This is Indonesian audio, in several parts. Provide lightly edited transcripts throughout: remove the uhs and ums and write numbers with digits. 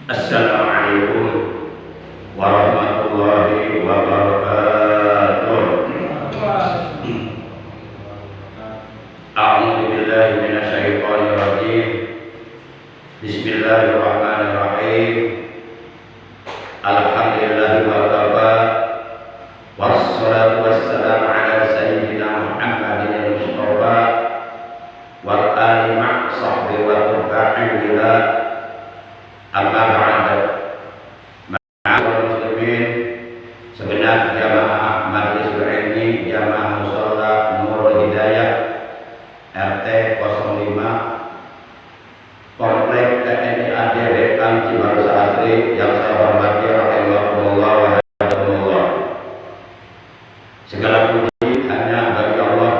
Assalamualaikum warahmatullahi wabarakatuh. A'udzu billahi minasyaitonir rajim. Bismillahirrahmanirrahim. Alhamdulillahi wa kafa. Wassalatu wassalamu ala sayyidina Muhammadin al-Mustafa wa ali ma'a sahbihi wa tabi'in ila amma ba'd. Ma'asyiral muslimin, segenap jamaah Majelis Ilmi Jamaah Mushola Nurul Hidayah RT 05 Komplek TNI AD Wetan Cibarusah Asri yang saya hormati rahimahumullah wa hafizahumullah. Segala puji hanya bagi Allah.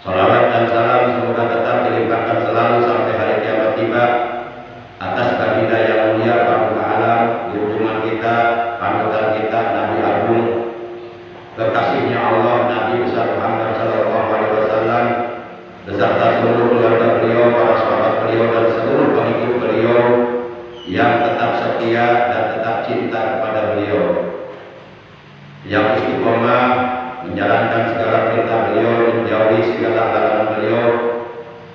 Salawat dan salam semoga tetap dilimpahkan selalu sampai hari kiamat tiba atas baginda yang mulia Rabbul Alam, junjungan kita, panutan kita, Nabi Agung, kekasihnya Allah, Nabi besar Muhammad sallallahu alaihi wasallam, beserta seluruh keluarga beliau, para sahabat beliau dan seluruh pengikut beliau yang tetap setia dan tetap cinta kepada beliau, yang istiqomah menjalankan segala perintah beliau, menjauhi segala larangan beliau,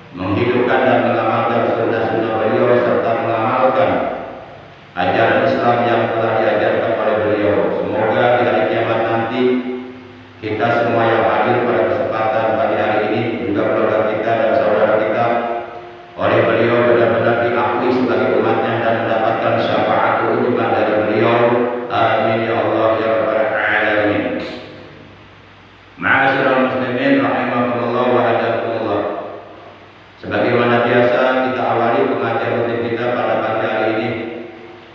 menghidupkan dan mengamalkan sunnah-sunnah beliau serta mengamalkan ajaran Islam yang telah diajarkan oleh beliau. Semoga di hari kiamat nanti kita semua yang hadir pada kesempatan pagi hari ini, juga keluarga kita dan saudara kita, oleh beliau benar-benar diakui sebagai umatnya dan mendapatkan syafaat ujunglah dari beliau. Amin ya Allah ya rabbal alamin. Ma'asyiral muslimin rahimahumullah wa hadakumullah. Sebagaimana biasa, kita awali pengajian rutin kita pada pagi hari ini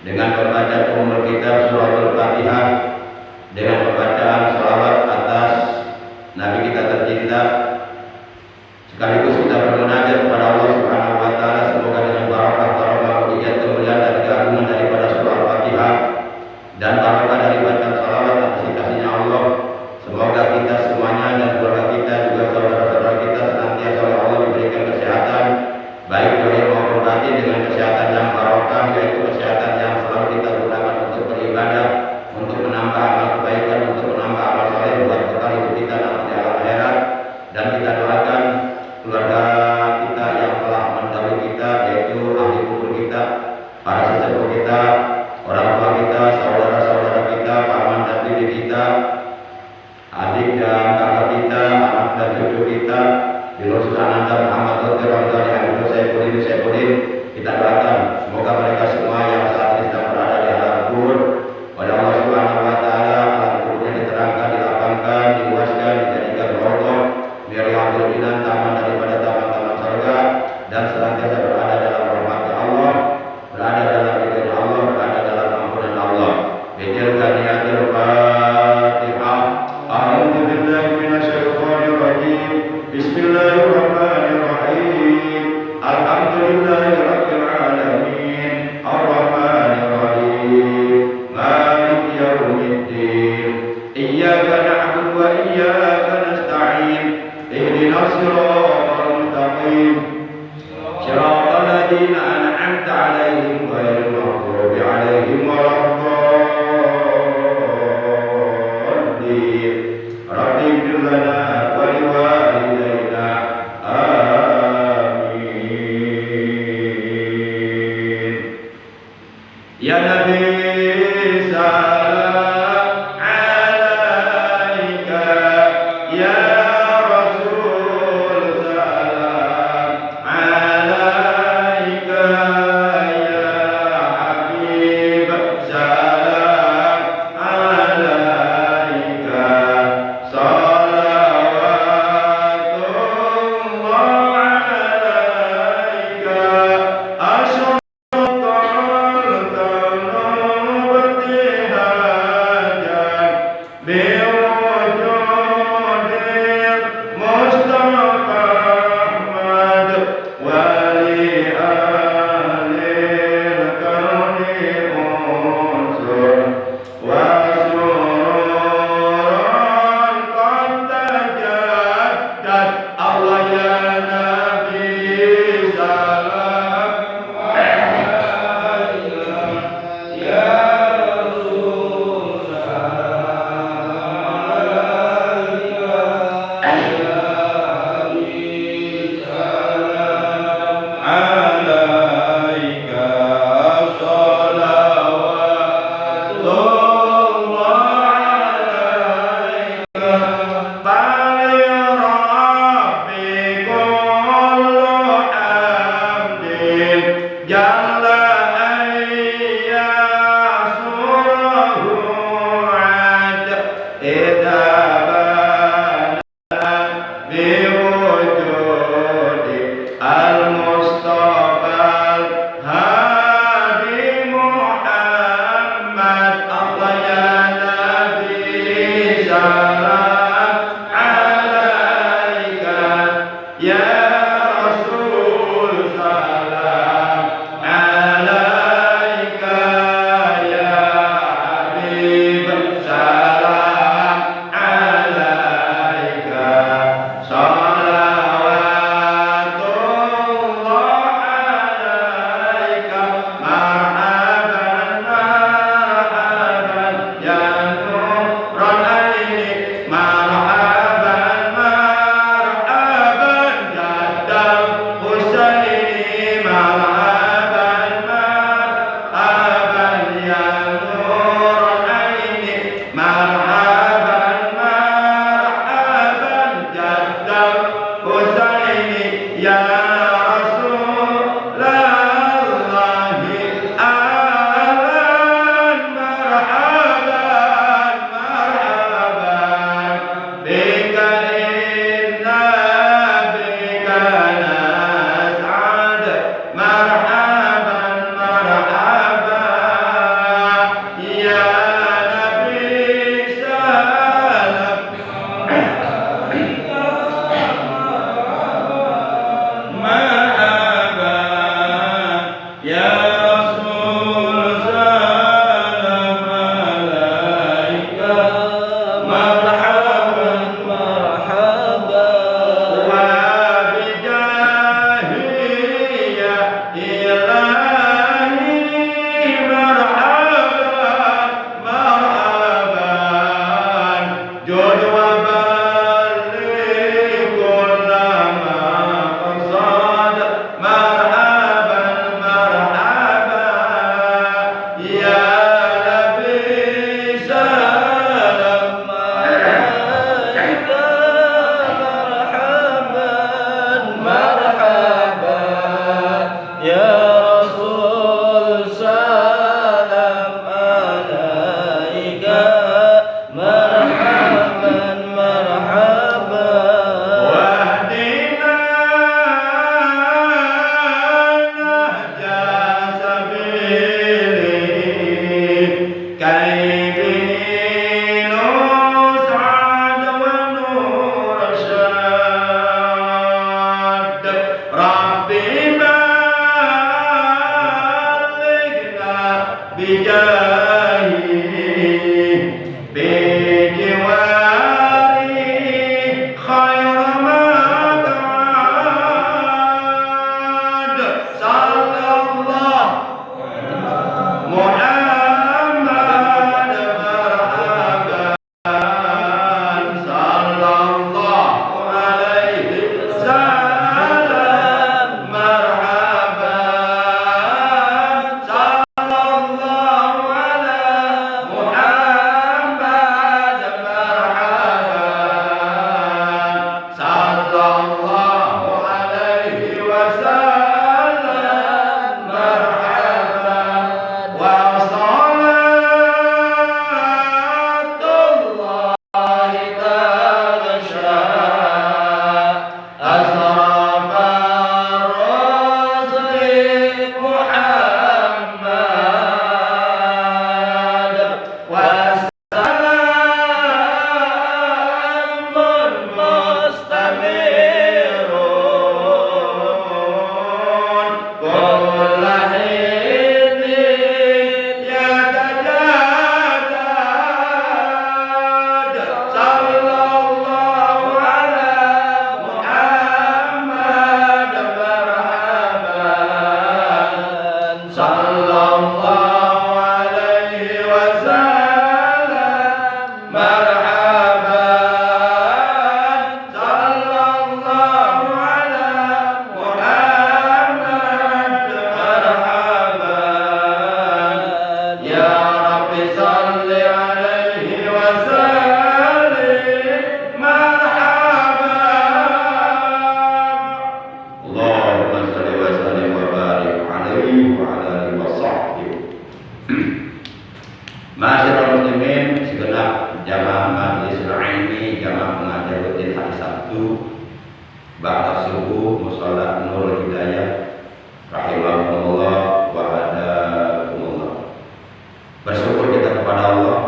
dengan membaca umul kitab suratul Fatihah, dengan pembacaan shalawat atas Nabi kita tercinta, sekaligus kita bermunajat kepada Allah Subhanahu wa taala semoga dengan barakah mujizat kemuliaan dan keagungan daripada surah Fatihah dan barakah dari bacaan shalawat atas kasihnya Allah, semoga kita semuanya dan keluarga kita juga saudara-saudara kita senantiasa oleh Allah diberikan kesehatan baik zahir maupun batin, dengan kesehatan yang barokah, yaitu kesehatan yang selalu kita gunakan untuk beribadah, untuk menambah amal kebaikan, untuk menambah amal saleh buat bekal hidup kita nanti di alam akhirat. Dan kita doakan keluarga kita yang telah mendahului kita, yaitu ahli kubur kita, para sesepuh kita, orang tua kita, saudara-saudara kita, paman dan bibi kita, adik dan kakak kita, anak dan cucu kita, Yunus Ananda Muhammad Ramadhani Abdul Saifudin, kita doakan semoga mereka semua yang saat ini sedang berada di alam kubur oleh Allah Subhanahu wa taala, alam kuburnya diterangkan, dilapangkan, diluaskan, dijadikan rodoh Miriamul Jinan, taman daripada taman-taman surga, dan senantiasa berada dalam rahmat Allah, berada dalam ridha Allah, berada dalam ampunan Allah. Bidil kaniyatul Fatihah. A'udzu billahi minasyaitonir rajim. Bismillahirrahmanirrahim. Alhamdulillahirabbil alamin. Arrahmanir rahim. Maliki yaumiddin. Iyyaka na'budu wa iyyaka nasta'in. Ihdinas siratal mustaqim. Siratal ladzina an'amta 'alaihim ghairil maghdubi 'alaihim waladdallin. Rabbi ighfir lana wa liwalidayna. Amin. Ya Nabi salam alaika, ya Rasul salam alaika, ya Habib salam alaika, salawatullah alaika, asyaratul qulub tihajan biwujudil Mustafa Ahmad Salam jamaah pengajian rutin hari Sabtu ba'da subuh mushola Nurul Hidayah rahimahumullah wa hadakumullah. Bersyukur kita kepada Allah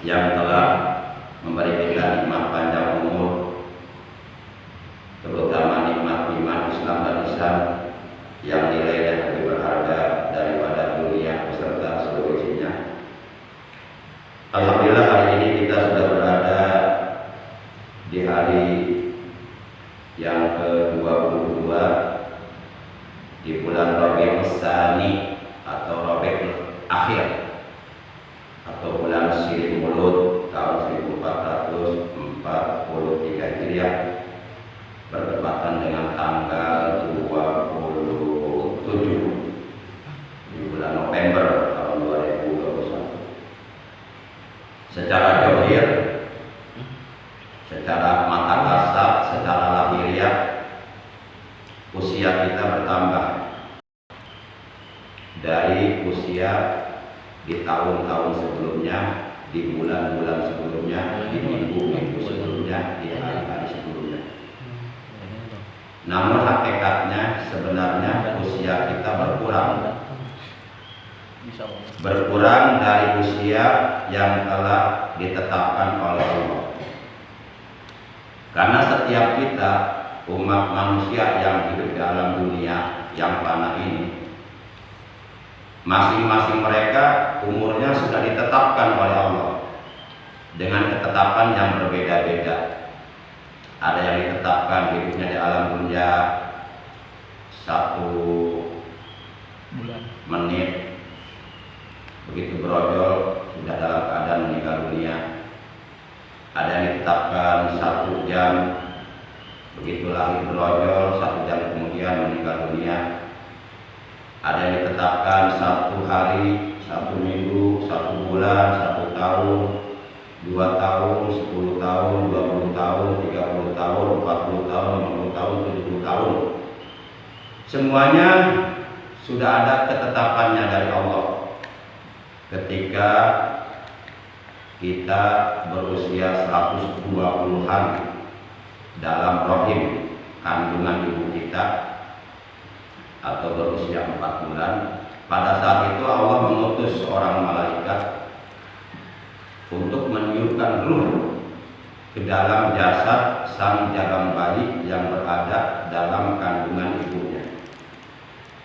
yang telah memberi kita nikmat panjang umur, terutama nikmat iman Islam dan Islam yang nilainya lebih berharga daripada dunia beserta seluruh isinya. Alhamdulillah hari ini kita sudah berada di hari yang ke-22 di bulan Rabiul Tsani atau Rabiul Akhir atau bulan Silih Mulut tahun 1443 Hijriah bertepatan dengan tanggal 27 di bulan November tahun 2021. Secara zahir, secara mata kasat, secara lahiriah, usia kita bertambah dari usia di tahun-tahun sebelumnya, di bulan-bulan sebelumnya, di minggu-minggu sebelumnya, di hari-hari sebelumnya. Namun hakikatnya sebenarnya usia kita berkurang dari usia yang telah ditetapkan oleh Allah. Karena setiap kita umat manusia yang hidup dalam dunia yang fana ini, masing-masing mereka umurnya sudah ditetapkan oleh Allah dengan ketetapan yang berbeda-beda. Ada yang ditetapkan hidupnya di alam dunia 1 menit, begitu berojol sudah dalam keadaan meninggal dunia. Ada yang ditetapkan 1 jam, begitu lahir berojol 1 jam kemudian meninggal dunia. Ada yang ditetapkan 1 hari, 1 minggu, 1 bulan, 1 tahun, 2 tahun, 10 tahun, 20 tahun, 30 tahun, 40 tahun, 50 tahun, 70 tahun. Semuanya sudah ada ketetapannya dari Allah. Ketika kita berusia 120-an dalam rahim kandungan ibu kita atau berusia 4 bulan, pada saat itu Allah mengutus seorang malaikat untuk meniupkan ruh ke dalam jasad sang jalang bayi yang berada dalam kandungan ibunya.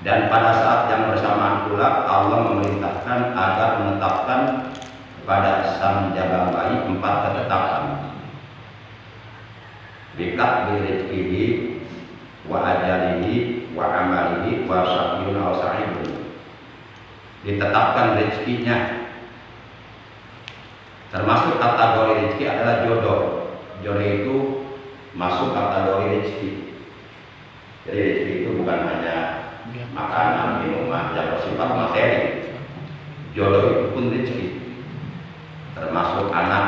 Dan pada saat yang bersamaan pula Allah memerintahkan agar menetapkan kepada sang jalang bayi 4 ketetapan. Bikat birizkihi wa ajalihi wa amalihi wa syakyun aw sa'idun. Ditetapkan rezekinya. Termasuk kategori rezeki adalah jodoh. Jodoh itu masuk kategori rezeki. Jadi rezeki itu bukan hanya makanan, minuman yang bersifat materi. Jodoh itu pun rezeki. Termasuk anak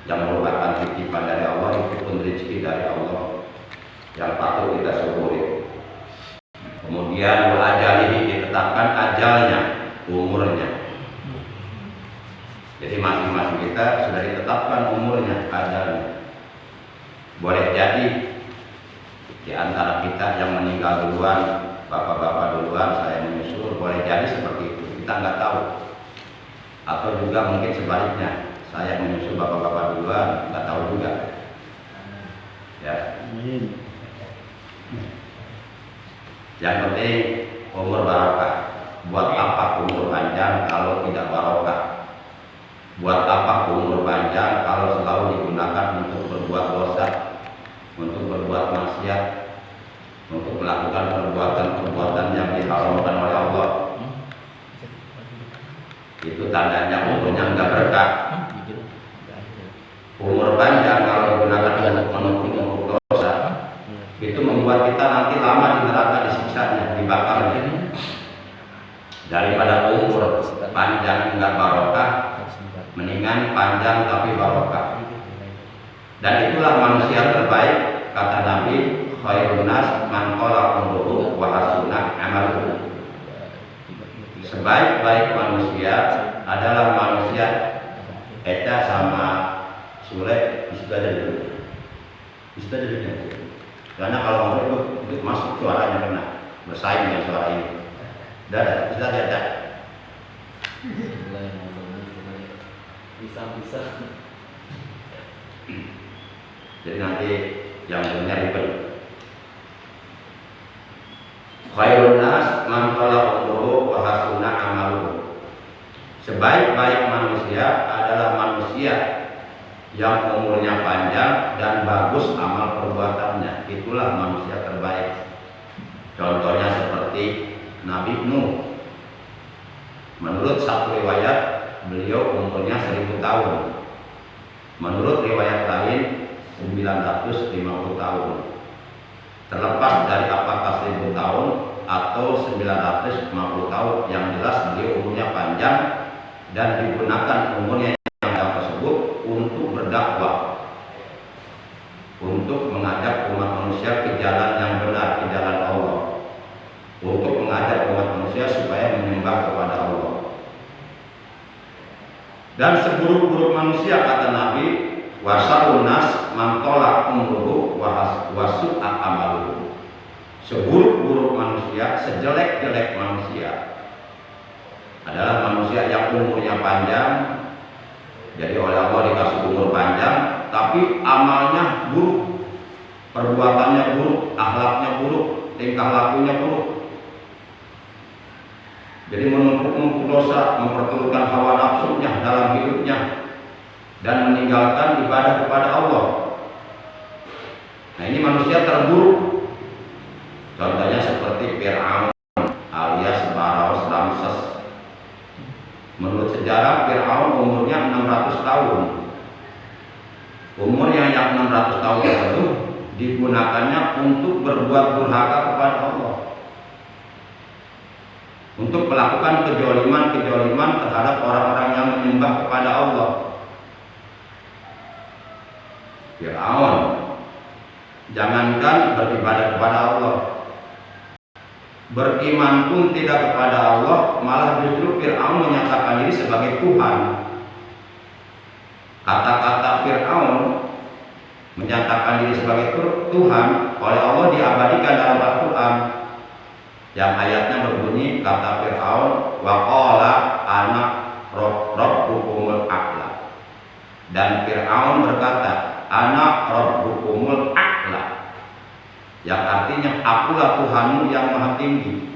yang merupakan titipan dari Allah, itu pun rezeki dari Allah yang patut kita syukuri. Kemudian ajalihi, ditetapkan ajalnya, umurnya. Jadi masing-masing kita sudah ditetapkan umurnya, ajalnya. Boleh jadi di antara kita yang meninggal duluan, bapak-bapak duluan, saya menyusul, boleh jadi seperti itu, kita nggak tahu. Atau juga mungkin sebaliknya, saya menyusul bapak-bapak duluan, nggak tahu juga. Ya. Yang penting umur barokah. Buat apa umur panjang kalau tidak barokah? Buat apa umur panjang kalau selalu digunakan untuk berbuat dosa, untuk berbuat maksiat, untuk melakukan perbuatan-perbuatan yang diharamkan oleh Allah? Itu tandanya umurnya enggak berkah. Umur panjang kalau digunakan untuk menumpuk dosa, itu membuat kita nanti lama di neraka disiksanya, dibakarnya. Daripada umur panjang enggak barokah, mendingan panjang tapi barokah. Dan itulah manusia terbaik, kata Nabi, khairun nas man qala umruhu wa hasuna amaluhu. Sebaik-baik manusia adalah manusia eta sama Sule di situ aja dulu. Di situ aja dulu. Karena kalau ngobrol itu masuk suaranya kena bersaing dengan suara ini. Dah, bisa ada. Bisa. Jadi nanti yang dengar ribet. Khairun nas man tala umruhu wa hasuna amaluhu. Sebaik-baik manusia adalah manusia yang umurnya panjang dan bagus amal perbuatannya. Itulah manusia terbaik. Contohnya seperti Nabi Nuh. Menurut satu riwayat beliau umurnya 1000 tahun. Menurut riwayat lain 950 tahun. Terlepas dari apakah 1000 tahun atau 950 tahun, yang jelas beliau umurnya panjang dan digunakan umurnya yang tersebut untuk berdakwah, untuk mengajak umat manusia ke jalan yang benar, ke jalan Allah, untuk mengajak umat manusia supaya menyembah kepada Allah. Dan seburuk-buruk manusia, kata Nabi, wasarun nas man tala umruhu wa su'a amaluhu. Seburuk-buruk manusia, sejelek-jelek manusia adalah manusia yang umurnya panjang. Jadi oleh Allah dikasih umur panjang, tapi amalnya buruk, perbuatannya buruk, akhlaknya buruk, tingkah lakunya buruk. Jadi menumpuk dosa, memperturutkan hawa nafsunya dalam hidupnya, dan meninggalkan ibadah kepada Allah. Nah, ini manusia terburuk. Contohnya seperti Fir'aun alias Pharaoh Ramses. Menurut sejarah Fir'aun umurnya 600 tahun. Umurnya yang 600 tahun itu digunakannya untuk berbuat durhaka kepada Allah, untuk melakukan kejoliman terhadap orang-orang yang menyembah kepada Allah. Fir'aun jangankan beribadah kepada Allah, beriman pun tidak kepada Allah, malah justru Fir'aun menyatakan diri sebagai Tuhan. Kata-kata Fir'aun menyatakan diri sebagai Tuhan oleh Allah diabadikan dalam Al-Quran, yang ayatnya berbunyi, kata Fir'aun, wa qala ana rabbukumul a'la. Dan Fir'aun berkata, ana rabbukumul a'la, yang artinya akulah Tuhanmu yang maha tinggi.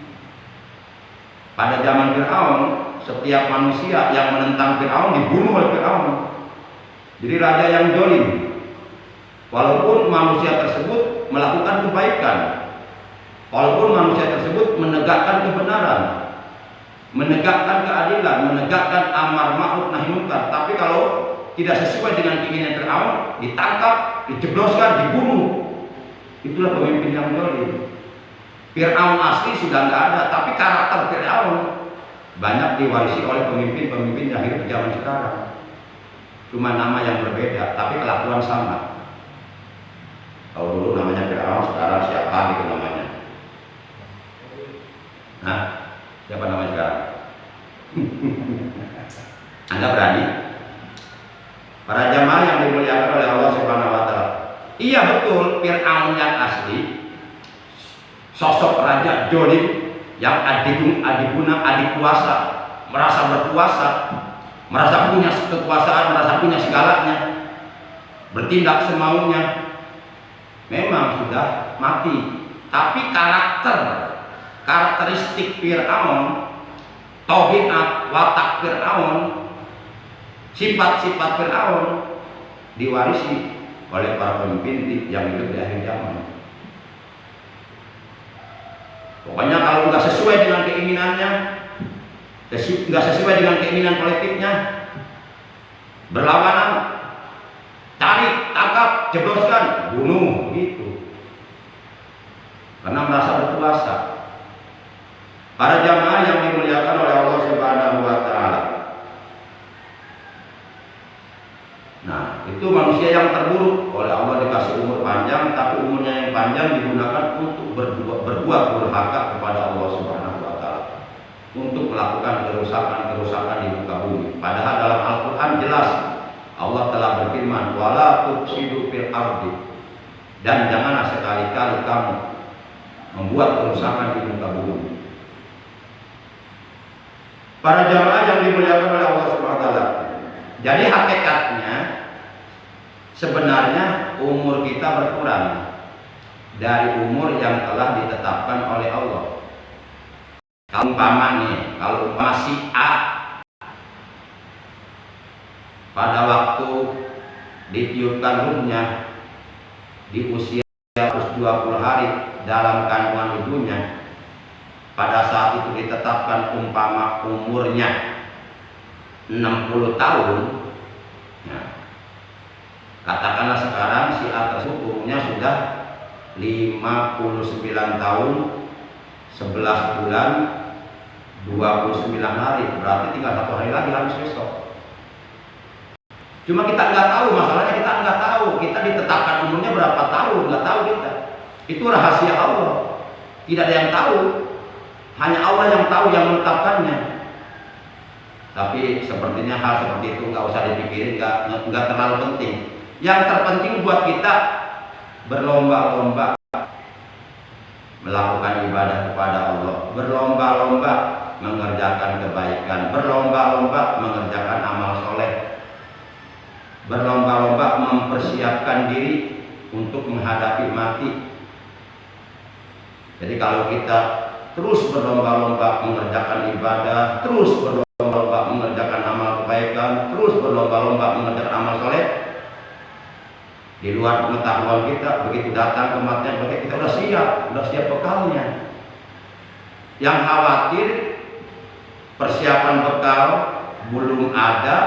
Pada zaman Fir'aun, setiap manusia yang menentang Fir'aun dibunuh oleh Fir'aun. Jadi raja yang zalim, walaupun manusia tersebut melakukan kebaikan, walaupun manusia tersebut menegakkan kebenaran, menegakkan keadilan, menegakkan amar ma'ruf nahi munkar, tapi kalau tidak sesuai dengan keinginan Fir'aun, ditangkap, dijebloskan, dibunuh. Itulah pemimpin yang zalim. Fir'aun asli sudah nggak ada, tapi karakter Fir'aun banyak diwarisi oleh pemimpin-pemimpin yang hidup di zaman sekarang. Cuma nama yang berbeda, tapi kelakuan sama. Kalau dulu namanya Fir'aun, sekarang siapa gitu namanya? Nah, siapa namanya sekarang? Anda berani? Para jamaah yang dimuliakan oleh Allah Subhanahu wa Ta'ala. Iya betul, Fir'aun yang asli, sosok raja zalim yang adiguna, adik kuasa, merasa berkuasa, merasa punya kekuasaan, merasa punya segalanya, bertindak semaunya, memang sudah mati. Tapi karakteristik Fir'aun, tabiat watak Fir'aun, sifat-sifat Fir'aun diwarisi oleh para pemimpin yang hidup di akhir zaman. Pokoknya kalau nggak sesuai dengan keinginannya, nggak sesuai dengan keinginan politiknya, berlawanan, cari, tangkap, jebloskan, bunuh, gitu. Karena merasa berkuasa. Para jamaah yang dimuliakan oleh Allah Subhanahu wa Ta'ala. Nah, itu manusia yang terburuk. Oleh Allah dikasih umur panjang, tapi umurnya yang panjang digunakan untuk berbuat durhaka kepada Allah Subhanahu wa Ta'ala, untuk melakukan kerusakan di muka bumi. Padahal dalam Al-Quran jelas Allah telah berfirman, wala tufsidu fil ardi, dan janganlah sekali-kali kamu membuat kerusakan di muka bumi. Para jamaah yang dimuliakan oleh Allah Subhanahu wa taala. Jadi hakikatnya sebenarnya umur kita berkurang dari umur yang telah ditetapkan oleh Allah. Kalau umpama si A pada waktu ditiupkan ruhnya di usia 120 hari dalam kandungan ibunya, pada saat itu ditetapkan umpama umurnya 60 tahun, ya, katakanlah sekarang si A tersebut umurnya sudah 59 tahun 11 bulan 29 hari, berarti tinggal 1 hari lagi harus besok. Cuma kita nggak tahu, masalahnya kita nggak tahu, kita ditetapkan umurnya berapa tahun, nggak tahu kita. Itu rahasia Allah, tidak ada yang tahu, hanya Allah yang tahu, yang menetapkannya. Tapi sepertinya hal seperti itu nggak usah dipikirin, nggak terlalu penting. Yang terpenting buat kita berlomba-lomba melakukan ibadah kepada Allah, berlomba-lomba mengerjakan kebaikan, berlomba-lomba mengerjakan amal soleh, berlomba-lomba mempersiapkan diri untuk menghadapi mati. Jadi kalau kita terus berlomba-lomba mengerjakan ibadah, terus berlomba-lomba mengerjakan amal kebaikan, terus berlomba-lomba mengerjakan amal soleh, di luar pengetahuan kita, begitu datang kematian, berarti kita udah siap bekalnya. Yang khawatir persiapan bekal belum ada,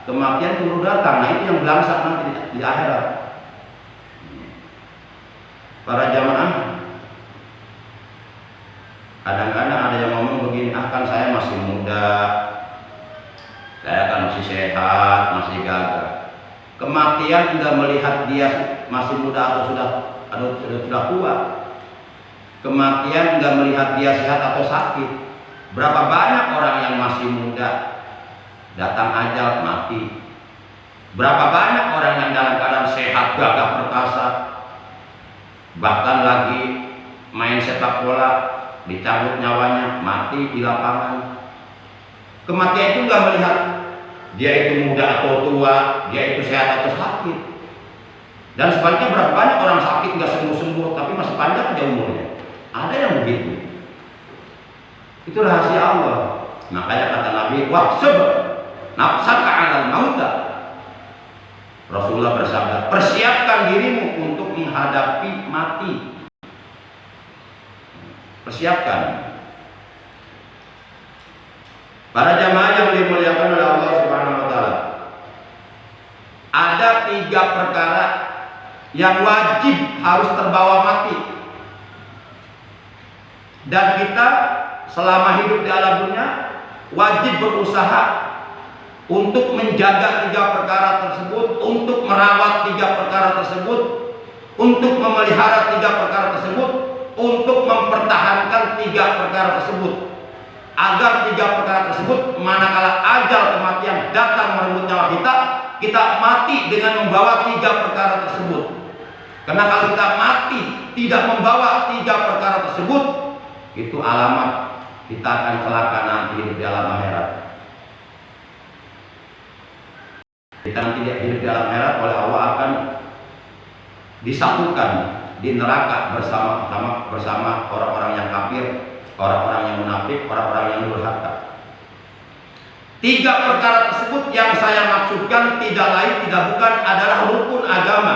kematian baru datang. Nah, itu yang belangsak nanti di akhirat. Para jamaah, kadang-kadang ada yang ngomong begini, kan saya masih muda, saya kan masih sehat, masih gagah. Kematian tidak melihat dia masih muda atau sudah tua. Kematian tidak melihat dia sehat atau sakit. Berapa banyak orang yang masih muda datang ajal mati. Berapa banyak orang yang dalam keadaan sehat, gagah perkasa, bahkan lagi main sepak bola dicabut nyawanya, mati di lapangan. Kematian itu nggak melihat dia itu muda atau tua, dia itu sehat atau sakit. Dan sebaliknya berapa banyak orang sakit nggak sembuh-sembuh tapi masih panjang aja umurnya. Ada yang begitu. Itu rahasia Allah. Makanya kata Nabi, wahsab nafsaka 'alal mauta. Rasulullah bersabda, persiapkan dirimu untuk menghadapi mati. Persiapkan. Para jamaah yang dimuliakan oleh Allah Subhanahu wa taala. Ada 3 perkara yang wajib harus terbawa mati. Dan kita selama hidup di alam dunia wajib berusaha untuk menjaga 3 perkara tersebut, untuk merawat 3 perkara tersebut, untuk memelihara 3 perkara tersebut, untuk mempertahankan 3 perkara tersebut, agar 3 perkara tersebut manakala ajal kematian datang merenggut nyawa kita mati dengan membawa 3 perkara tersebut. Karena kalau kita mati tidak membawa 3 perkara tersebut, itu alamat kita akan celaka nanti hidup di alam akhirat. Kita nanti hidup di alam akhirat oleh Allah akan disatukan di neraka bersama orang-orang yang kafir, orang-orang yang munafik, orang-orang yang durhaka. 3 perkara tersebut yang saya maksudkan tidak lain tidak bukan adalah rukun agama.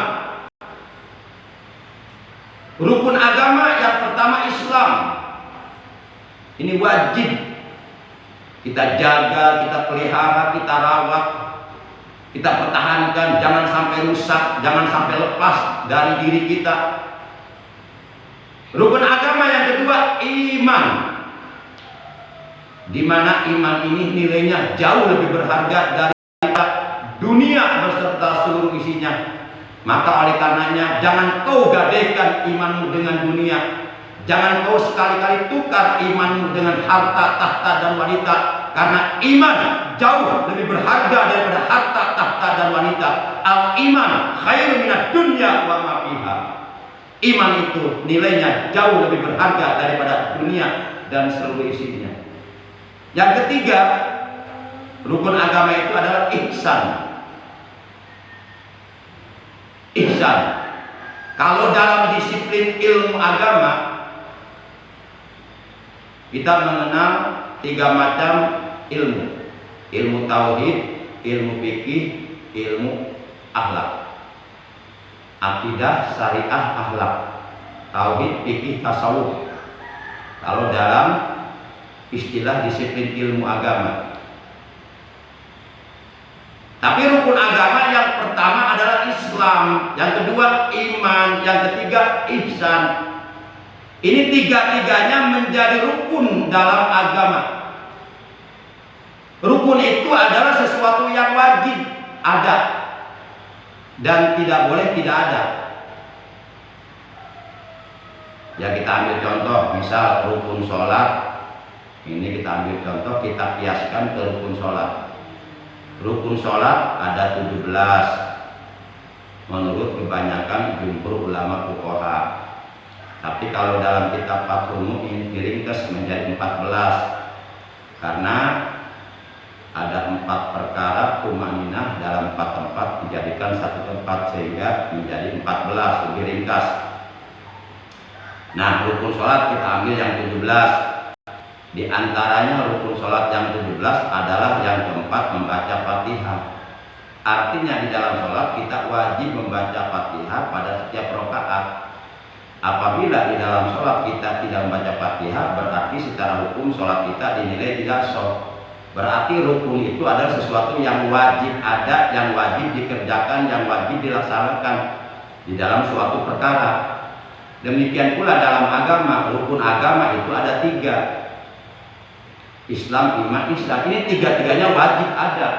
Rukun agama yang pertama Islam. Ini wajib kita jaga, kita pelihara, kita rawat, kita pertahankan, jangan sampai rusak, jangan sampai lepas dari diri kita. Rukun agama yang kedua iman, di mana iman ini nilainya jauh lebih berharga dari dunia beserta seluruh isinya. Maka oleh karenanya jangan kau gadaikan imanmu dengan dunia. Jangan kau sekali-kali tukar imanmu dengan harta, tahta, dan wanita. karena iman jauh lebih berharga daripada harta, tahta dan wanita. Al-iman khairun minad dunya wa ma fiha. Iman itu nilainya jauh lebih berharga daripada dunia dan seluruh isinya. Yang ketiga, rukun agama itu adalah ihsan. Ihsan. Kalau dalam disiplin ilmu agama, kita mengenal 3 macam ilmu. Ilmu tauhid, ilmu fikih, ilmu akhlak. Akidah, syariah, akhlak. Tauhid, fikih, tasawuf. Kalau dalam istilah disiplin ilmu agama. Tapi rukun agama yang pertama adalah Islam, yang kedua iman, yang ketiga ihsan. Ini 3-tiganya menjadi rukun dalam agama. Rukun itu adalah sesuatu yang wajib ada dan tidak boleh tidak ada. Ya, kita ambil contoh, misal rukun sholat. Ini kita ambil contoh, kita kiaskan ke rukun sholat. Rukun sholat ada 17 menurut kebanyakan jumhur ulama fuqaha. Tapi kalau dalam kitab Fathul Mu'in diringkas menjadi 14 karena ada 4 perkara tumaninah dalam 4 tempat dijadikan 1 tempat sehingga menjadi 14 diringkas. Nah, rukun sholat kita ambil yang 17. Di antaranya rukun sholat yang 17 adalah yang keempat, membaca Fatihah. Artinya di dalam sholat kita wajib membaca Fatihah pada setiap rakaat. Apabila di dalam sholat kita tidak membaca Fatihah, berarti secara hukum sholat kita dinilai tidak sah. Berarti rukun itu adalah sesuatu yang wajib ada, yang wajib dikerjakan, yang wajib dilaksanakan di dalam suatu perkara. Demikian pula dalam agama, rukun agama itu ada 3. Islam, iman, ihsan. Ini 3-tiganya wajib ada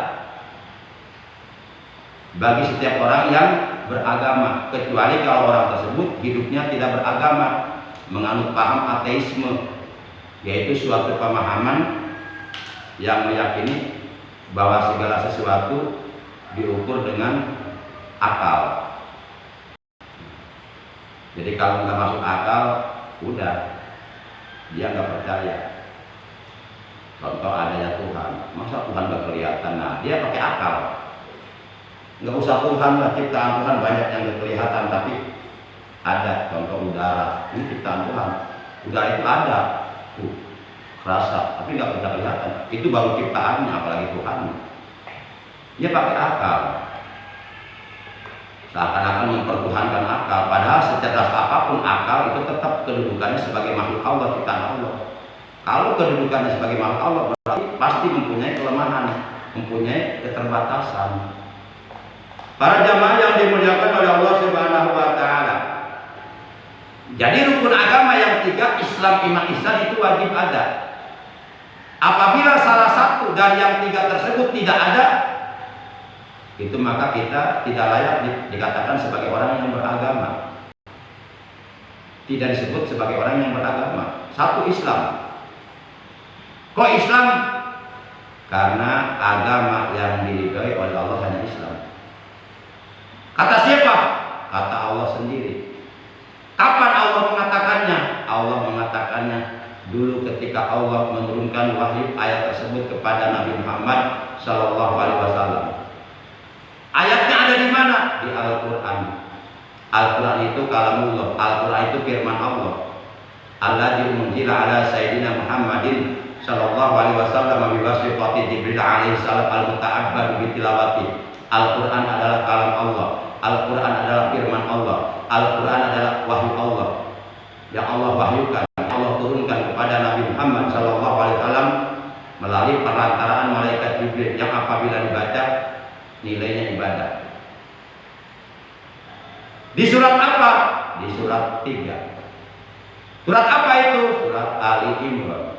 bagi setiap orang yang beragama, kecuali kalau orang tersebut hidupnya tidak beragama, menganut paham ateisme, yaitu suatu pemahaman yang meyakini bahwa segala sesuatu diukur dengan akal. Jadi kalau nggak masuk akal, udah dia nggak percaya. Contoh adanya Tuhan, masa Tuhan gak kelihatan? Nah, dia pakai akal. Nggak usah Tuhan lah, ciptaan Tuhan banyak yang gak kelihatan, tapi ada. Contoh udara, ini ciptaan Tuhan. Udara itu ada, tuh, kerasa, tapi nggak pernah kelihatan. Itu baru ciptaannya, apalagi Tuhan. Dia pakai akal. Seakan-akan mempertuhankan akal, padahal secerdas apapun akal itu tetap kedudukannya sebagai makhluk Allah, ciptaan Allah. Kalau kedudukannya sebagai makhluk Allah, berarti pasti mempunyai kelemahan, mempunyai keterbatasan. Para jamaah yang dimuliakan oleh Allah Subhanahu wa Ta'ala, jadi rukun agama yang 3, Islam, iman, ihsan itu wajib ada. Apabila salah satu dari yang 3 tersebut tidak ada, itu maka kita tidak layak dikatakan sebagai orang yang beragama. Tidak disebut sebagai orang yang beragama. 1, Islam. Kok Islam? Karena agama yang diridhoi oleh Allah hanya Islam. Kata siapa? Kata Allah sendiri. Kapan Allah mengatakannya? Allah mengatakannya dulu ketika Allah menurunkan wahyu ayat tersebut kepada Nabi Muhammad Sallallahu Alaihi Wasallam. Ayatnya ada di mana? Di Al-Quran. Al-Quran itu kalamullah. Al-Quran itu firman Allah. Alladzi unzila ala sayyidina Muhammadin Sallallahu Alaihi Wasallam biwasitati Jibril alaihi salam al-muta'abbad bi tilawati. Al-Quran adalah kalam Allah. Al-Quran adalah firman Allah. Al-Quran adalah wahyu Allah yang Allah wahyukan, Allah turunkan kepada Nabi Muhammad Sallallahu Alaihi Wasallam melalui perantaraan malaikat Jibril yang apabila dibaca nilainya ibadah. Di surat apa? Di surat 3. Surat apa itu? Surat Ali Imran.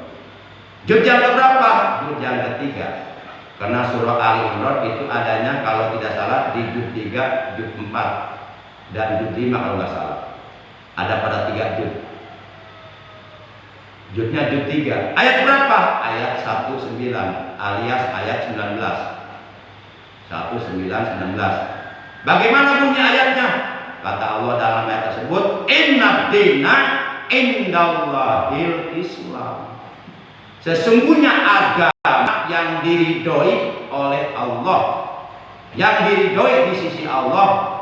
Juz yang keberapa? Juz yang ketiga. Karena surah Ali Imran itu adanya kalau tidak salah di juz 3, juz 4 dan juz 5 kalau nggak salah. Ada pada 3 juz. Juznya juz 3. Ayat berapa? Ayat 19 alias ayat 19. 19. Bagaimana bunyi ayatnya? Kata Allah dalam ayat tersebut, Inna dina indallahil Islam. Sesungguhnya agama yang diridhoi oleh Allah, yang diridhoi di sisi Allah,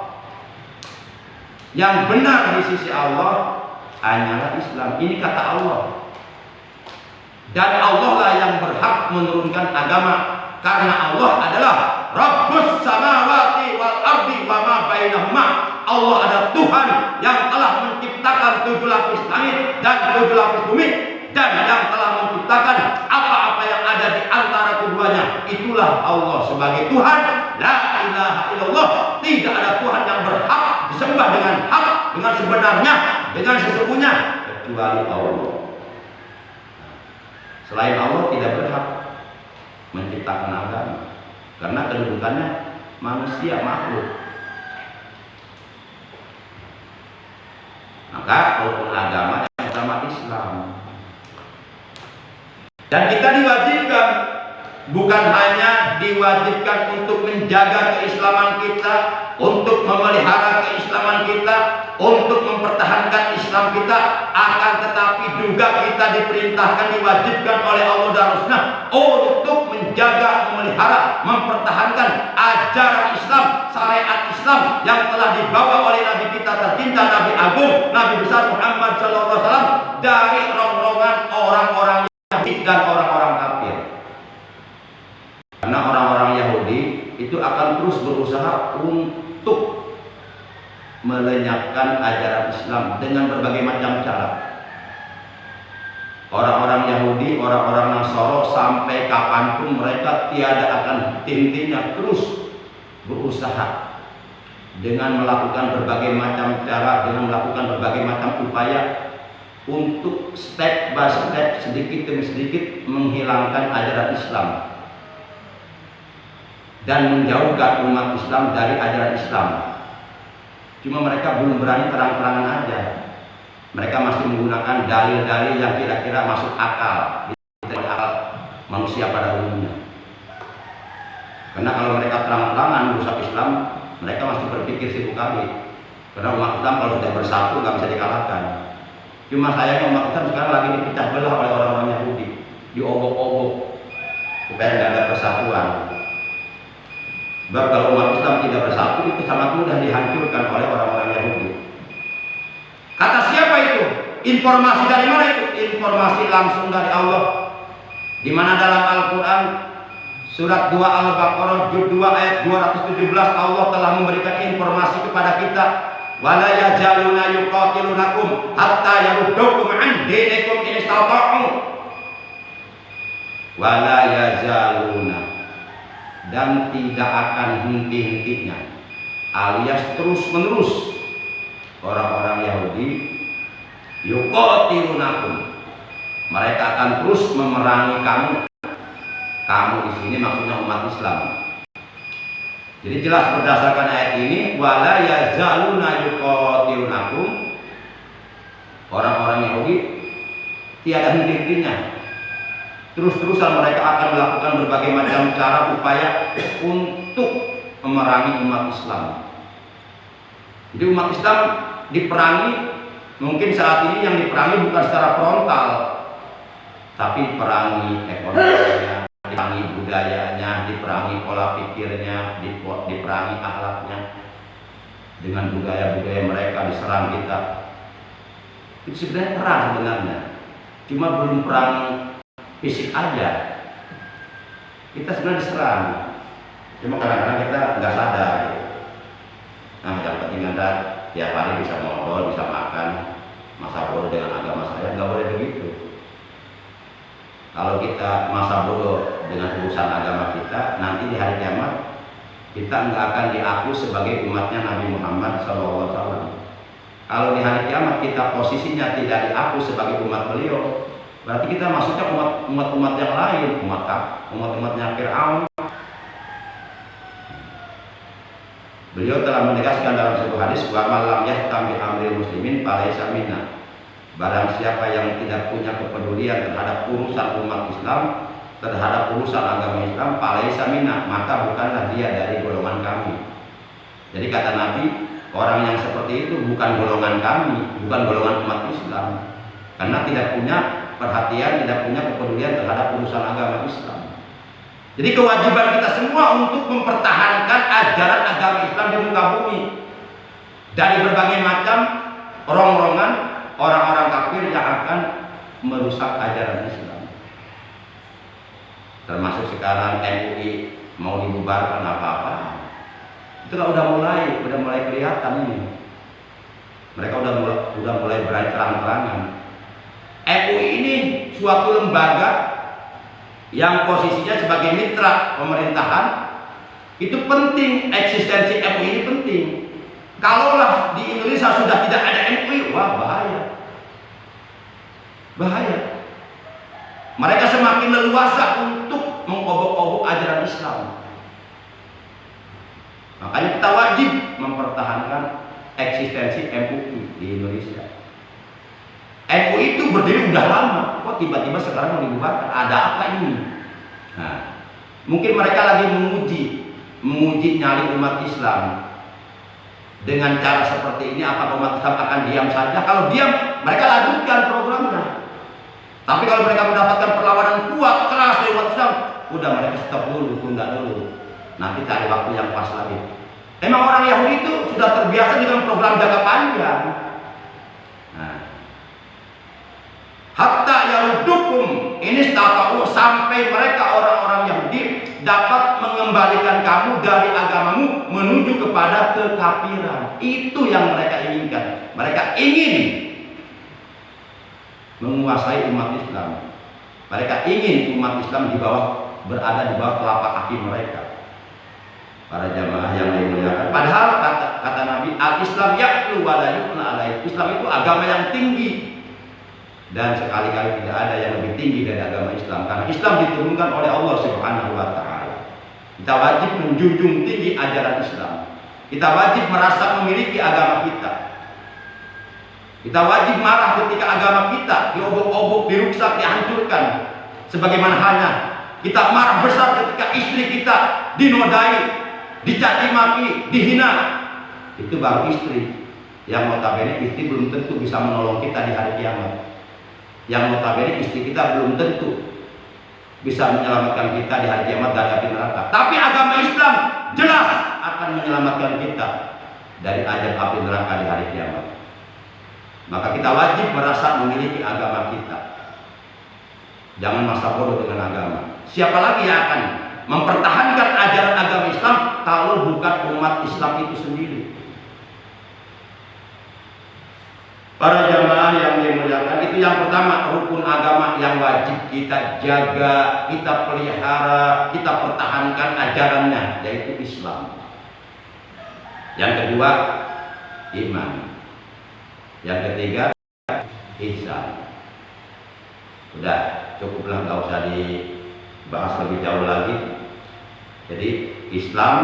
yang benar di sisi Allah hanyalah Islam. Ini kata Allah. Dan Allah lah yang berhak menurunkan agama, karena Allah adalah Rabbus samawati wal ardi wa ma bainahuma. Allah adalah Tuhan yang telah menciptakan 7 lapis langit dan 7 lapis bumi, dan yang telah menciptakan apa-apa yang ada di antara keduanya. Itulah Allah sebagai Tuhan. La ilaha illallah. Tidak ada Tuhan yang berhak disembah dengan hak, dengan sebenarnya, dengan sesungguhnya, kecuali Allah. Selain Allah tidak berhak menciptakan agama, karena kedudukannya manusia, makhluk. Maka rukun agama yang pertama Islam. Dan kita diwajibkan, bukan hanya diwajibkan untuk menjaga keislaman kita, untuk memelihara keislaman kita, untuk mempertahankan Islam kita, akan tetapi juga kita diperintahkan, diwajibkan oleh Allah dan Rasulnya untuk menjaga, memelihara, mempertahankan ajaran Islam, syariat Islam yang telah dibawa oleh Nabi kita tercinta, Nabi Agung, Nabi besar Muhammad SAW, dari rongrongan orang-orang Yahudi dan orang-orang kafir. Karena orang-orang Yahudi itu akan terus berusaha untuk melenyapkan ajaran Islam dengan berbagai macam cara. Orang-orang Yahudi, orang-orang Nasoro, sampai kapanpun mereka tiada akan henti-hentinya terus berusaha dengan melakukan berbagai macam cara, dengan melakukan berbagai macam upaya untuk step by step, sedikit demi sedikit menghilangkan ajaran Islam dan menjauhkan umat Islam dari ajaran Islam. Cuma mereka belum berani terang-terangan aja. Mereka masih menggunakan dalil-dalil yang kira-kira masuk akal di akal manusia pada umumnya. Karena kalau mereka terang-terangan merusak Islam, mereka masih berpikir 1000 kali. Karena umat Islam kalau sudah bersatu nggak bisa dikalahkan. Cuma sayangnya umat Islam sekarang lagi dipecah belah oleh orang-orang Yahudi, diobok-obok supaya nggak ada persatuan. Sebab kalau umat Islam tidak bersatu, itu sangat mudah dihancurkan oleh orang-orang Yahudi. Kata siapa itu? Informasi dari mana itu? Informasi langsung dari Allah. Di mana dalam Al-Quran surat 2 Al-Baqarah juz 2 ayat 217 Allah telah memberikan informasi kepada kita, wala yajaluna yuqatilunakum hatta yaruddukum an dinikum in istata'u. Wala yajaluna, dan tidak akan henti-hentinya, alias terus-menerus orang-orang Yahudi yuqatilunakum, mereka akan terus memerangi kamu. Kamu di sini maksudnya umat Islam. Jadi jelas berdasarkan ayat ini, wala yazaluna yuqatilunakum, orang-orang Yahudi tiada henti-hentinya, terus-terusan mereka akan melakukan berbagai macam cara upaya untuk memerangi umat Islam. Jadi umat Islam diperangi, mungkin saat ini yang diperangi bukan secara frontal, tapi perangi ekonominya, diperangi budayanya, diperangi pola pikirnya, diperangi akhlaknya. Dengan budaya-budaya mereka diserang kita. Itu sebenarnya perang sebenarnya, cuma belum perang fisik aja. Kita sebenarnya diserang, cuma kadang-kadang kita nggak sadar. Nah, yang penting ada tiap hari bisa ngobrol, bisa makan. Masa bodoh dengan agama saya, nggak boleh begitu. Kalau kita masa bodoh dengan urusan agama kita, nanti di hari kiamat kita nggak akan diaku sebagai umatnya Nabi Muhammad SAW. Kalau di hari kiamat kita posisinya tidak diaku sebagai umat beliau, berarti kita maksudnya umat-umat yang lain, umat-umatnya Fir'aun. Beliau telah menegaskan dalam sebuah hadis, wa man lam yahtam bi amril muslimin falaysa minna. Barang siapa yang tidak punya kepedulian terhadap urusan umat Islam, terhadap urusan agama Islam, falaisa minna, maka bukanlah dia dari golongan kami. Jadi kata Nabi, orang yang seperti itu bukan golongan kami, bukan golongan umat Islam, karena tidak punya perhatian, tidak punya kepedulian terhadap urusan agama Islam. Jadi kewajiban kita semua untuk mempertahankan ajaran agama Islam di muka bumi dari berbagai macam rong-rongan orang-orang kafir yang akan merusak ajaran Islam. Termasuk sekarang MUI mau dibubarkan apa-apa. Itu kan udah mulai kelihatan ini. Mereka udah mulai berani terang-terangan. MUI ini suatu lembaga yang posisinya sebagai mitra pemerintahan, itu penting, eksistensi MUI ini penting. Kalaulah di Indonesia sudah tidak ada MUI, wah bahaya. Mereka semakin leluasa untuk mengobok-obok ajaran Islam. Makanya kita wajib mempertahankan eksistensi MUI di Indonesia. MUI itu berdiri udah lama, kok tiba-tiba sekarang mau dibubarkan? Ada apa ini? Nah, mungkin mereka lagi menguji nyali umat Islam. Dengan cara seperti ini, apa umat Islam akan diam saja? Kalau diam, mereka lanjutkan programnya. Tapi kalau mereka mendapatkan perlawanan kuat, keras dari umat Islam, udah mereka stop dulu, tunda dulu. Nanti cari waktu yang pas lagi. Emang orang Yahudi itu sudah terbiasa dengan program jangka panjang. Nah, hatta yarudukum ini tahu sampai mereka orang-orang Yahudi dapat mengembalikan kamu dari agamamu menuju kepada kekafiran. Itu yang mereka inginkan. Mereka ingin menguasai umat Islam. Mereka ingin umat Islam berada di bawah telapak kaki mereka. Para jamaah yang dimuliakan. Padahal kata Nabi, al-Islam ya'lu wa la yu'la alaih. Islam itu agama yang tinggi. Dan sekali-kali tidak ada yang lebih tinggi dari agama Islam, karena Islam diturunkan oleh Allah Subhanahu wa Ta'ala. Kita wajib menjunjung tinggi ajaran Islam. Kita wajib merasa memiliki agama kita. Kita wajib marah ketika agama kita diobok-obok, dirusak, dihancurkan. Sebagaimana halnya kita marah besar ketika istri kita dinodai, dicaci maki, dihina. Itu baru istri. Yang notabene istri belum tentu bisa menolong kita di hari kiamat. Yang notabene istri kita belum tentu bisa menyelamatkan kita di hari kiamat dari api neraka. Tapi agama Islam jelas akan menyelamatkan kita dari ajab api neraka di hari kiamat. Maka kita wajib merasa memiliki agama kita. Jangan masa bodoh dengan agama. Siapa lagi yang akan mempertahankan ajaran agama Islam kalau bukan umat Islam itu sendiri? Para jamaah yang dimuliakan, itu yang pertama, rukun agama yang wajib kita jaga, kita pelihara, kita pertahankan ajarannya, yaitu Islam. Yang kedua, iman. Yang ketiga, ihsan. Sudah, cukuplah, nggak usah dibahas lebih jauh lagi. Jadi Islam,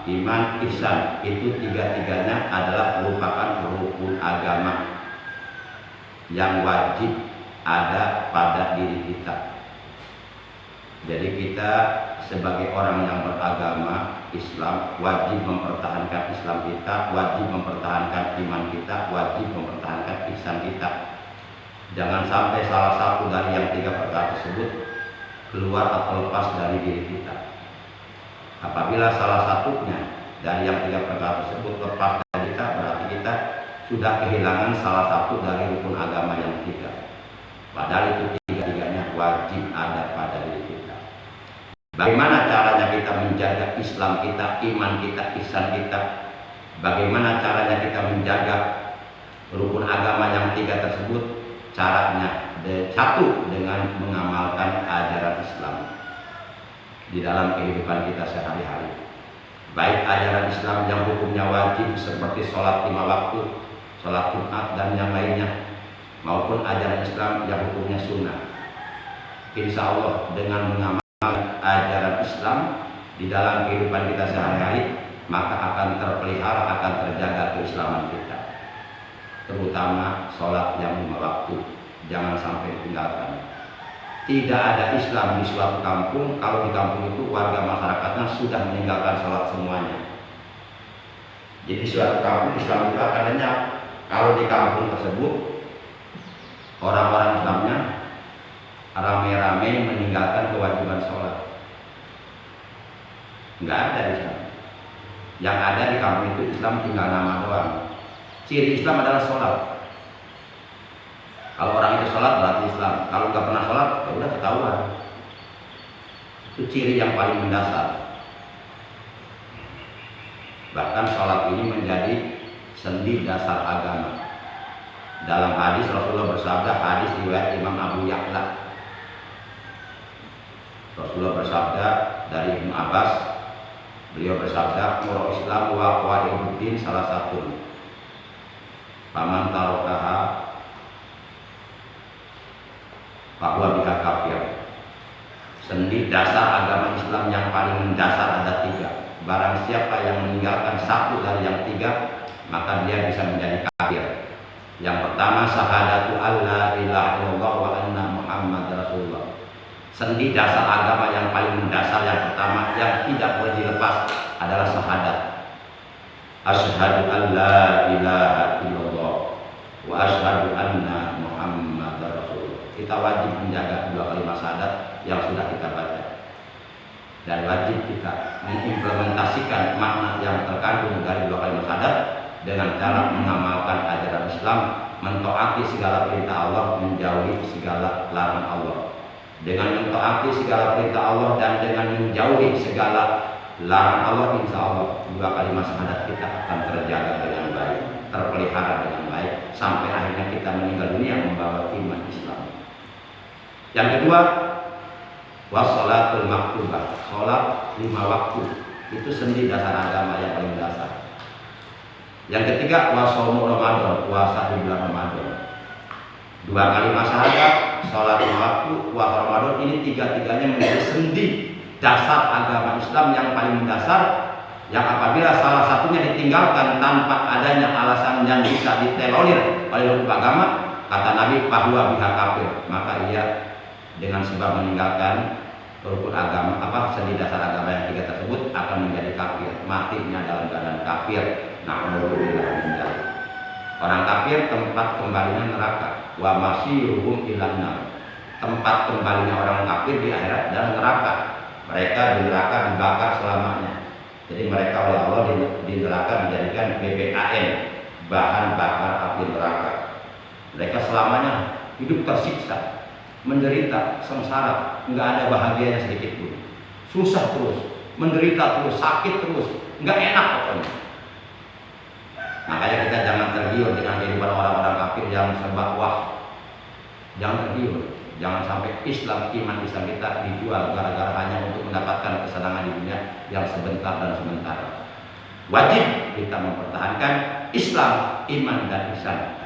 iman, ihsan, itu tiga-tiganya adalah merupakan rukun agama yang wajib ada pada diri kita. Jadi kita sebagai orang yang beragama Islam wajib mempertahankan Islam kita, wajib mempertahankan iman kita, wajib mempertahankan ihsan kita. Jangan sampai salah satu dari yang tiga perkara tersebut keluar atau lepas dari diri kita. Apabila salah satunya dari yang tiga perkara tersebut lepas dari kita, berarti kita sudah kehilangan salah satu dari rukun agama yang tiga. Padahal itu tiga-tiganya wajib ada pada diri kita. Bagaimana caranya kita menjaga Islam kita, iman kita, ihsan kita? Bagaimana caranya kita menjaga rukun agama yang tiga tersebut? Caranya satu, dengan mengamalkan ajaran Islam di dalam kehidupan kita sehari-hari. Baik ajaran Islam yang hukumnya wajib seperti sholat 5 waktu, sholat Jumat dan yang lainnya, maupun ajaran Islam yang hukumnya sunnah. Insya Allah dengan mengamalkan ajaran Islam di dalam kehidupan kita sehari-hari, maka akan terpelihara, akan terjaga keislaman kita. terutama sholat yang 5 waktu, jangan sampai tinggalkan. Tidak ada Islam di suatu kampung kalau di kampung itu warga masyarakatnya sudah meninggalkan sholat semuanya. Jadi suatu kampung Islam itu akan lenyap kalau di kampung tersebut orang-orang Islamnya rame-rame meninggalkan kewajiban sholat. Nggak ada Islam. Yang ada di kampung itu Islam tinggal nama doang. Ciri Islam adalah sholat. Kalau orang itu sholat berarti Islam. Kalau nggak pernah sholat, ya udah ketahuan. Itu ciri yang paling mendasar. Bahkan sholat ini menjadi sendi dasar agama. Dalam hadis Rasulullah bersabda, hadis riwayat Imam Abu Ya'la. Rasulullah bersabda dari Ibnu Abbas, beliau bersabda, "Murul Islam wa qawaiduddin salah satu. Paman tarokaha bahwa biha kafir." Sendi dasar agama Islam yang paling mendasar ada 3. Barang siapa yang meninggalkan satu dari yang 3, maka dia bisa menjadi kafir. Yang pertama, syahadatu alla ilaha illallah wa anna Muhammad Rasulullah. Sendi dasar agama yang paling mendasar yang pertama yang tidak boleh dilepas adalah syahadat. Asyhadu an la ilaha illallah wa asyhadu anna Muhammad Rasulullah. Kita wajib menjaga 2 kalimat syahadat yang sudah kita baca. Dan wajib kita mengimplementasikan makna yang terkandung dari 2 kalimat syahadat dengan cara mengamalkan ajaran Islam, mentaati segala perintah Allah, menjauhi segala larangan Allah. Dengan mentaati segala perintah Allah dan dengan menjauhi segala larangan Allah, insya Allah 2 kalimat syahadat kita akan terjaga dengan baik, terpelihara dengan baik sampai akhirnya kita meninggal dunia membawa iman Islam. Yang kedua, wassalatul maktubah, sholat 5 waktu, itu sendi dasar agama yang paling dasar. Yang ketiga, wasomu Ramadan, puasa di bulan Ramadan. 2 kalimat syahadat, sholat 5 waktu, puasa Ramadan, ini 3-tiganya menjadi sendi dasar agama Islam yang paling mendasar, yang apabila salah satunya ditinggalkan tanpa adanya alasan yang bisa ditolerir oleh hukum agama, kata Nabi, bahwa biha kafir, maka ia dengan sebab meninggalkan rukun agama, sendi dasar agama yang 3 tersebut akan menjadi kafir, matinya dalam keadaan kafir. Na'udzubillah. Orang kafir tempat kembalinya neraka. Wa masiruhum ilan nar. Tempat kembalinya orang kafir di akhirat adalah neraka. Mereka di neraka dibakar selamanya. Jadi mereka oleh Allah di neraka dijadikan BBAN, bahan bakar api neraka. Mereka selamanya hidup tersiksa, menderita, sengsara, nggak ada bahagianya sedikit pun, susah terus, menderita terus, sakit terus, nggak enak pokoknya. Makanya kita jangan tergiur dengan kehidupan orang-orang kafir yang serba wah. Jangan tergiur, jangan sampai iman Islam kita dijual gara-gara hanya untuk mendapatkan kesenangan di dunia yang sebentar dan sementara. Wajib kita mempertahankan Islam, iman dan ihsan.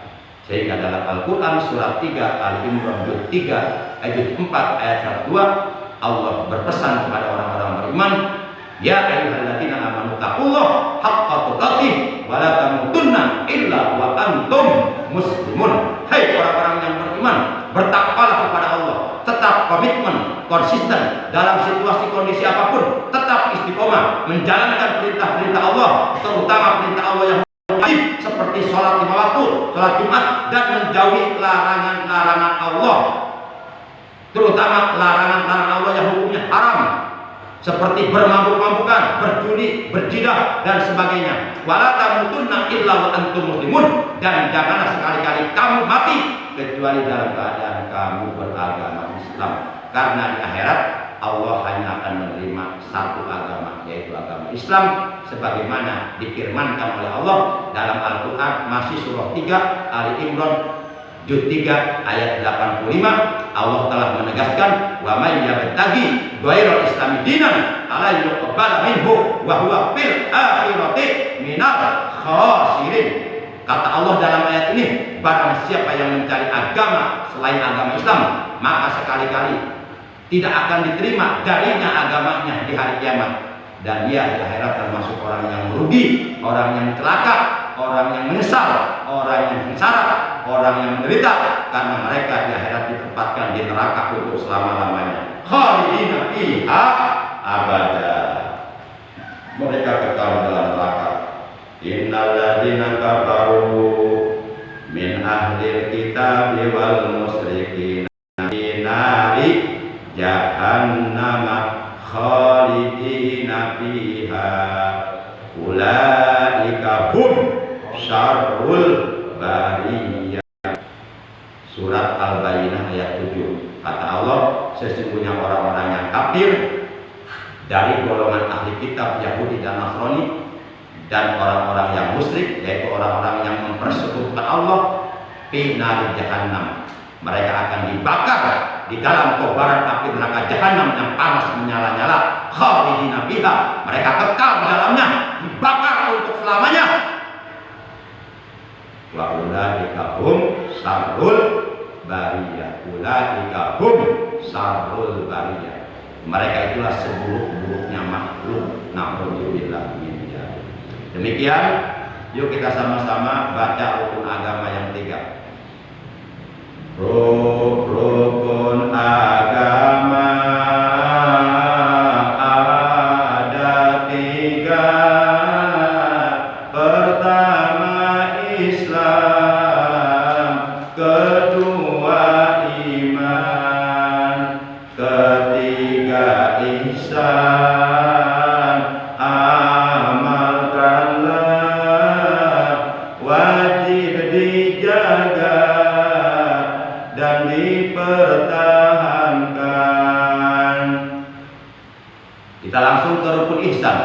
Sehingga dalam Al-Quran surat 3 Al-Imran 3 ayat 4 ayat 2 Allah berpesan kepada orang-orang beriman, ya ayyuhalladzina amanu taqullaha haqqa tuqatih wa la tamutunna illa wa antum muslimun. Hai orang-orang yang beriman, bertakwalah kepada Allah, tetap komitmen, konsisten dalam situasi kondisi apapun, tetap istiqomah menjalankan perintah-perintah Allah, terutama perintah Allah yang wajib seperti sholat 5 waktu, sholat Jumat, dan menjauhi larangan-larangan Allah, terutama larangan-larangan Allah yang hukumnya haram, seperti bermabuk-mabukan, berjudi, berjidah dan sebagainya. Wala tamutunna illa wa antum muslimun, dan janganlah sekali-kali kamu mati kecuali dalam keadaan kamu beragama Islam, karena di akhirat Allah hanya akan menerima satu agama, yaitu agama Islam, sebagaimana difirmankan oleh Allah dalam Al-Quran, masih surah 3 Ali Imran juz 3 ayat 85. Allah telah menegaskan, wa may yabtaghi ghairal islami dinan ala yuqbal minhu wa huwa fil akhirati minal khasirin. Kata Allah dalam ayat ini, barang siapa yang mencari agama selain agama Islam, maka sekali-kali tidak akan diterima darinya agamanya di hari kiamat, dan dia di akhirat termasuk orang yang merugi, orang yang celaka. orang yang menyesal, orang yang sengsara, orang yang menderita, karena mereka di akhirat ditempatkan di neraka untuk selama-lamanya. Khalidina fiha abada. Mereka kekal dalam neraka. Innal ladzina kafaru min ahlil kitab wal musyrikin fi nari jahannam khalidina fiha ulaika hum syarrul bariyah. Surat Al-Bayyinah ayat 7. Kata Allah, sesungguhnya orang-orang yang kafir dari golongan ahli kitab Yahudi dan Nasrani dan orang-orang yang musyrik, yaitu orang-orang yang mempersekutukan Allah, fi nari jahannam, mereka akan dibakar di dalam kobaran api neraka jahanam yang panas menyala-nyala. Khalidina fiha, mereka kekal di dalamnya, dibakar untuk selamanya. Wa ulaika hum syarrul bariyah. Ulaika hum syarrul bariyah. Mereka itulah seburuk-buruknya makhluk. Na'udzubillah min dzalik. Demikian, yuk kita sama-sama baca rukun agama yang 3. Rukun agama ada 3. Pertama Islam, kedua iman, ketiga ihsan. Amalkanlah, wajib dijaga dan dipertahankan. Kita langsung ke rukun ihsan.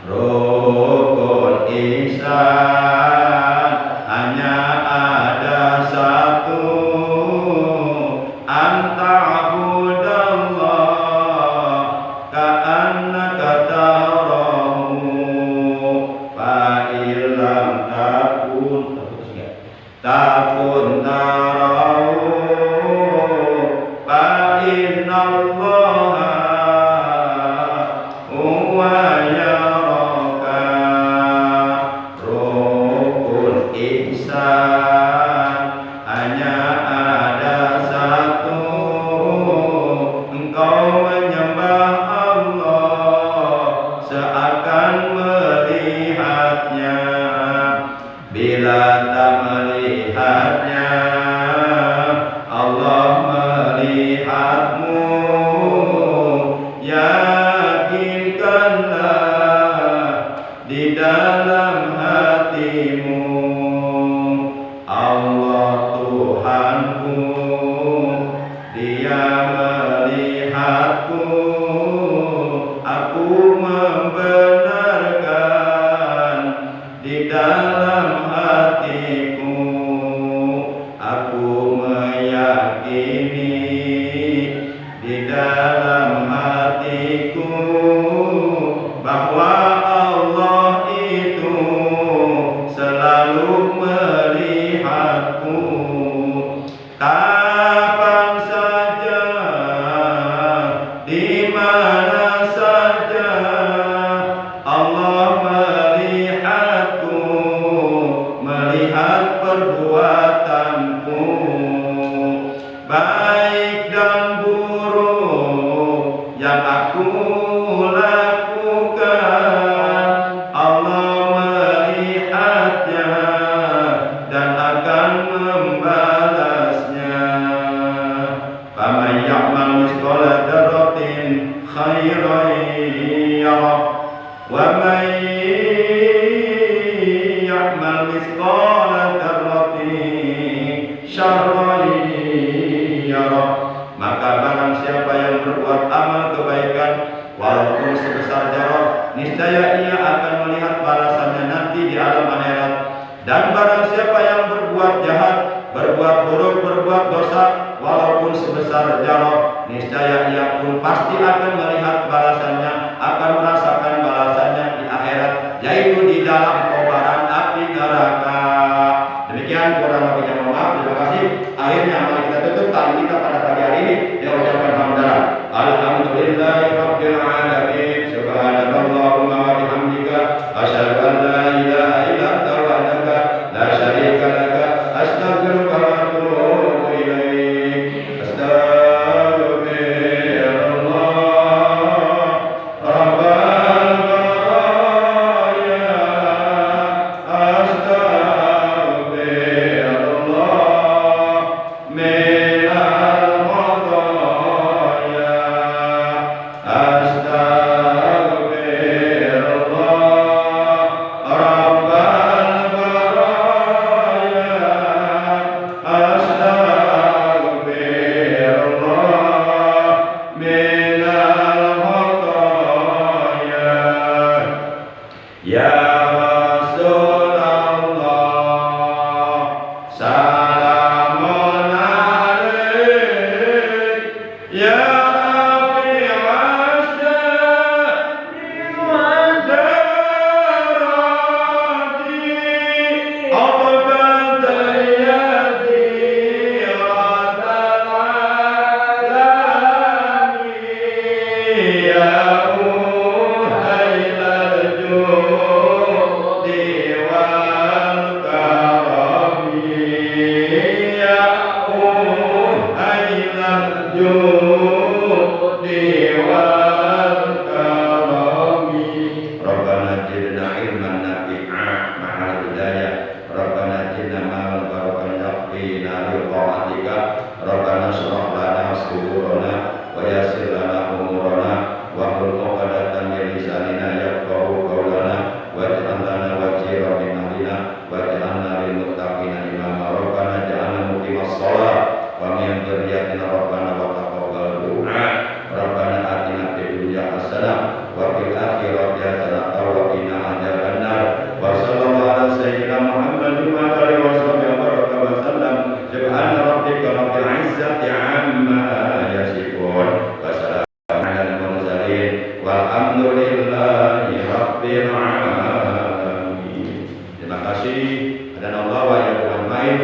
Rukun ihsan hanya ada 1, anta'budallah ka'annaka tarahu fa illam takun tarahu fa innallaha huwa yaraka. Rukun ihsan hanya ada 1, engkau menyembah Allah seakan melihatnya. Bila tak melihatnya, Allah melihatmu. Yakinkanlah di dalam hatimu, Allah Tuhanku, Dia melihatku. Aku membenarkan di dalam hatiku, aku meyakini di dalam hatiku bahwa Allah itu selalu melihatku. Kapan saja, di mana saja, Allah melihatku, melihat perbuatanku, baik dan buruk yang aku lakukan. Allah melihatnya dan akan membalasnya. Faman ya'mal mithqala dzarratin khairan yarah wa man ya'mal mithqala dzarratin syarran yarah. Maka barang siapa yang berbuat amal kebaikan walaupun sebesar zarah, niscaya ia akan melihat balasannya nanti di alam akhirat. Dan barang siapa yang berbuat jahat, berbuat buruk, berbuat dosa walaupun sebesar zarah, niscaya ia pun pasti akan melihat balasannya, akan merasakan balasannya di akhirat, yaitu di dalam kobaran api neraka. Demikian kurang lebihnya, mohon maaf. Terima kasih. Akhirnya mari kita tutup tali kita pada pagi hari ini dengan ucapan hamdalah. Alhamdulillahirabbil alamin. Subhanakallahumma wa bihamdika asyhadu an la ilaha illa anta wa waj'alna lil muttaqina imama. Rabbana ja'alna muqimas shalah wa min dzurriyyatina rabbana wa taqabbal du'a. Rabbana atina fid dunya hasanah wa fil akhirati hasanah wa qina adzabannar. Wa sallallahu ala sayyidina Muhammadin wa alihi wa sahbihi wa sallam. Subhana rabbika rabbil izzati amma yasifun. Wa salamun alal mursalin walhamdulillahi rabbil alamin. Terima kasih. Dan Allah wa ya Tuhan main.